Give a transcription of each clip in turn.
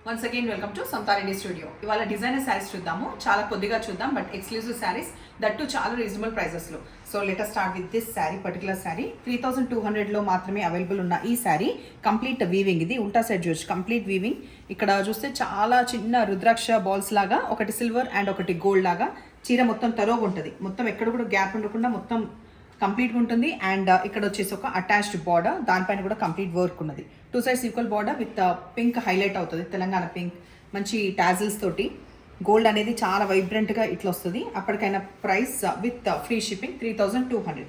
Once again welcome to Santhareddy studio. ఇవాళ designer saris చూద్దాము. చాలా కొద్దిగా చూద్దాం, బట్ ఎక్స్క్లూజివ్ శారీస్, దట్టు చాలా రీజనబుల్ ప్రైజెస్లో. So let start with this sari. Particular sari 3200లో మాత్రమే అవైలబుల్ ఉన్న ఈ శారీ కంప్లీట్ వీవింగ్. ఇది ఉల్టా సైడ్ చూసి కంప్లీట్ వీవింగ్. ఇక్కడ చూస్తే చాలా చిన్న రుద్రాక్ష బాల్స్ లాగా, ఒకటి సిల్వర్ అండ్ ఒకటి గోల్డ్ లాగా చీర మొత్తం తరోగా ఉంటుంది. మొత్తం ఎక్కడ కూడా గ్యాప్ ఉండకుండా మొత్తం కంప్లీట్గా ఉంటుంది. అండ్ ఇక్కడ వచ్చేసి ఒక అటాచ్డ్ బార్డర్, దానిపైన కూడా కంప్లీట్ వర్క్ ఉన్నది. 2 sides equal border with pink highlight అవుతుంది, తెలంగాణ పింక్. మంచి టాజిల్స్ తోటి గోల్డ్ అనేది చాలా వైబ్రెంట్గా ఇట్లా వస్తుంది. అప్పటికైనా ప్రైస్ విత్ ఫ్రీ షిప్పింగ్ 3200.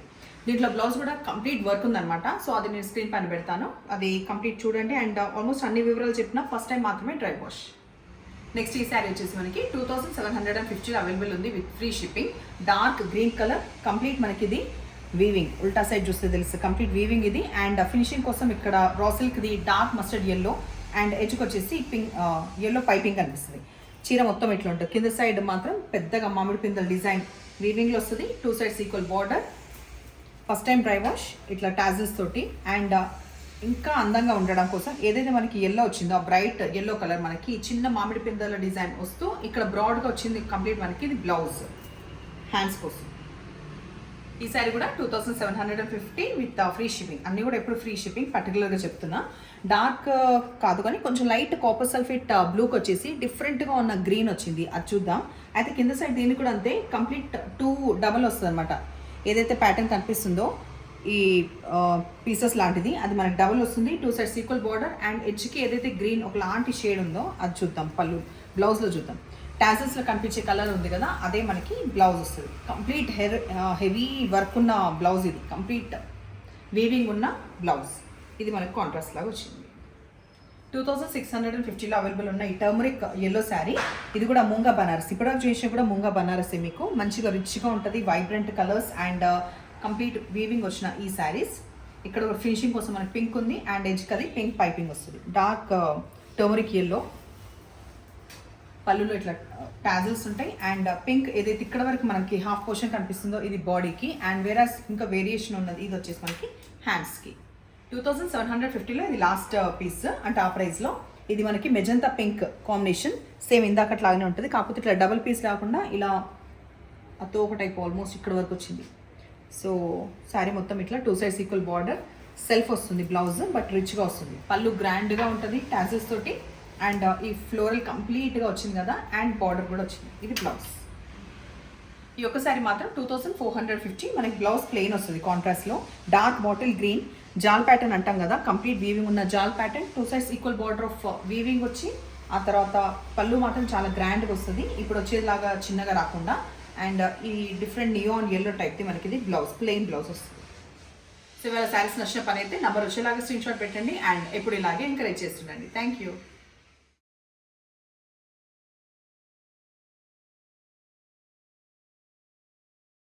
దీంట్లో బ్లౌజ్ కూడా కంప్లీట్ వర్క్ ఉందన్నమాట. సో అది నేను స్క్రీన్ పైన పెడతాను, అది కంప్లీట్ చూడండి. అండ్ ఆల్మోస్ట్ అన్ని వివరాలు చెప్పిన ఫస్ట్ టైం మాత్రమే డ్రై వాష్. నెక్స్ట్ ఈ శారీ వచ్చేసి మనకి 2750 అవైలబుల్ ఉంది with free shipping. Dark green colour, complete మనకి ఇది వీవింగ్. ఉల్టా సైడ్ చూస్తే తెలుసు కంప్లీట్ వీవింగ్ ఇది. అండ్ ఫినిషింగ్ కోసం ఇక్కడ రా సిల్క్ది డార్క్ మస్టర్డ్ ఎల్లో అండ్ ఎడ్జ్కి వచ్చేసి పింక్ ఎల్లో పైపింగ్ కనిపిస్తుంది. చీర మొత్తం ఇట్లా ఉంటుంది. కింద సైడ్ మాత్రం పెద్దగా మామిడి పిందల డిజైన్ వీవింగ్లో వస్తుంది. 2 sides equal border. First time dry wash ఇట్లా టాజిల్స్ తోటి. అండ్ ఇంకా అందంగా ఉండడం కోసం ఏదైతే మనకి ఎల్లో వచ్చిందో ఆ బ్రైట్ ఎల్లో కలర్ మనకి చిన్న మామిడి పిందల డిజైన్ వస్తూ ఇక్కడ బ్రాడ్గా వచ్చింది కంప్లీట్ మనకి. ఇది బ్లౌజ్ హ్యాండ్స్ కోసం. ఈ శారీ కూడా 2750 విత్ ఫ్రీ షిప్పింగ్. అన్నీ కూడా ఎప్పుడు ఫ్రీ షిప్పింగ్, పర్టికులర్గా చెప్తున్నా. డార్క్ కాదు కానీ కొంచెం లైట్ కాపర్ సల్ఫేట్ బ్లూకి వచ్చేసి డిఫరెంట్గా ఉన్న గ్రీన్ వచ్చింది, అది చూద్దాం. అయితే కింద సైడ్ దీనికి కూడా అంతే కంప్లీట్ 2 డబల్ వస్తుంది అనమాట. ఏదైతే ప్యాటర్న్ కనిపిస్తుందో ఈ పీసెస్ లాంటిది అది మనకి డబల్ వస్తుంది. 2 sides ఈక్వల్ బార్డర్. అండ్ ఎడ్జ్కి ఏదైతే గ్రీన్ ఒక లాంటి షేడ్ ఉందో అది చూద్దాం. పళ్ళు బ్లౌజ్లో చూద్దాం. టాజిల్స్లో కనిపించే కలర్ ఉంది కదా, అదే మనకి బ్లౌజ్ వస్తుంది. కంప్లీట్ హెవీ వర్క్ ఉన్న బ్లౌజ్ ఇది, కంప్లీట్ వీవింగ్ ఉన్న బ్లౌజ్. ఇది మనకి కాంట్రాస్ట్ లాగా వచ్చింది. 2650లో అవైలబుల్ ఉన్న ఈ టర్మరిక్ ఎల్లో శారీ. ఇది కూడా మూంగా బనారస్. ఇప్పటివరకు చేసిన కూడా మూంగా బనారసే. మీకు మంచిగా రిచ్గా ఉంటుంది, vibrant colours and complete weaving వచ్చిన ఈ శారీస్. ఇక్కడ ఫినిషింగ్ కోసం మనకి పింక్ ఉంది అండ్ ఎడ్జ్కి అది పింక్ పైపింగ్ వస్తుంది. డార్క్ టర్మరిక్ ఎల్లో, పళ్ళులో ఇట్లా టాజిల్స్ ఉంటాయి. అండ్ పింక్ ఏదైతే ఇక్కడ వరకు మనకి హాఫ్ పోర్షన్ కనిపిస్తుందో ఇది బాడీకి. అండ్ వేరే ఇంకా వేరియేషన్ ఉన్నది, ఇది వచ్చేసి మనకి హ్యాండ్స్కి. 2750లో ఇది లాస్ట్ పీస్ అంటే ఆ ప్రైస్లో. ఇది మనకి మెజంతా పింక్ కాంబినేషన్, సేమ్ ఇందాకట్లాగానే ఉంటుంది. కాకపోతే ఇట్లా డబుల్ పీస్ కాకుండా ఇలా తోక టైప్ ఆల్మోస్ట్ ఇక్కడ వరకు వచ్చింది. సో శారీ మొత్తం ఇట్లా 2 sides ఈక్వల్ బార్డర్, సెల్ఫ్ వస్తుంది బ్లౌజ్, బట్ రిచ్గా వస్తుంది. పళ్ళు గ్రాండ్గా ఉంటుంది టాజిల్స్ తోటి. అండ్ ఈ ఫ్లోరల్ కంప్లీట్గా వచ్చింది కదా, అండ్ బార్డర్ కూడా వచ్చింది. ఇది బ్లౌజ్. ఈ ఒక్కసారి మాత్రం 2450 మనకి బ్లౌజ్ ప్లెయిన్ వస్తుంది కాంట్రాస్ట్లో. Dark bottle green jaal pattern అంటాం కదా, కంప్లీట్ వీవింగ్ ఉన్న jaal pattern. 2 sides equal border of weaving వచ్చి ఆ తర్వాత పళ్ళు మాత్రం చాలా గ్రాండ్గా వస్తుంది, ఇప్పుడు వచ్చేలాగా చిన్నగా రాకుండా. అండ్ ఈ డిఫరెంట్ నియాన్ ఎల్లో టైప్ది మనకి ఇది బ్లౌజ్, ప్లెయిన్ బ్లౌజ్ వస్తుంది. సో ఇవాళ శారీస్ నచ్చిన పని అయితే నంబర్ వచ్చేలాగా స్క్రీన్ షాట్ పెట్టండి. అండ్ ఎప్పుడు ఇలాగే ఎంకరేజ్ చేస్తుండండి. Thank you.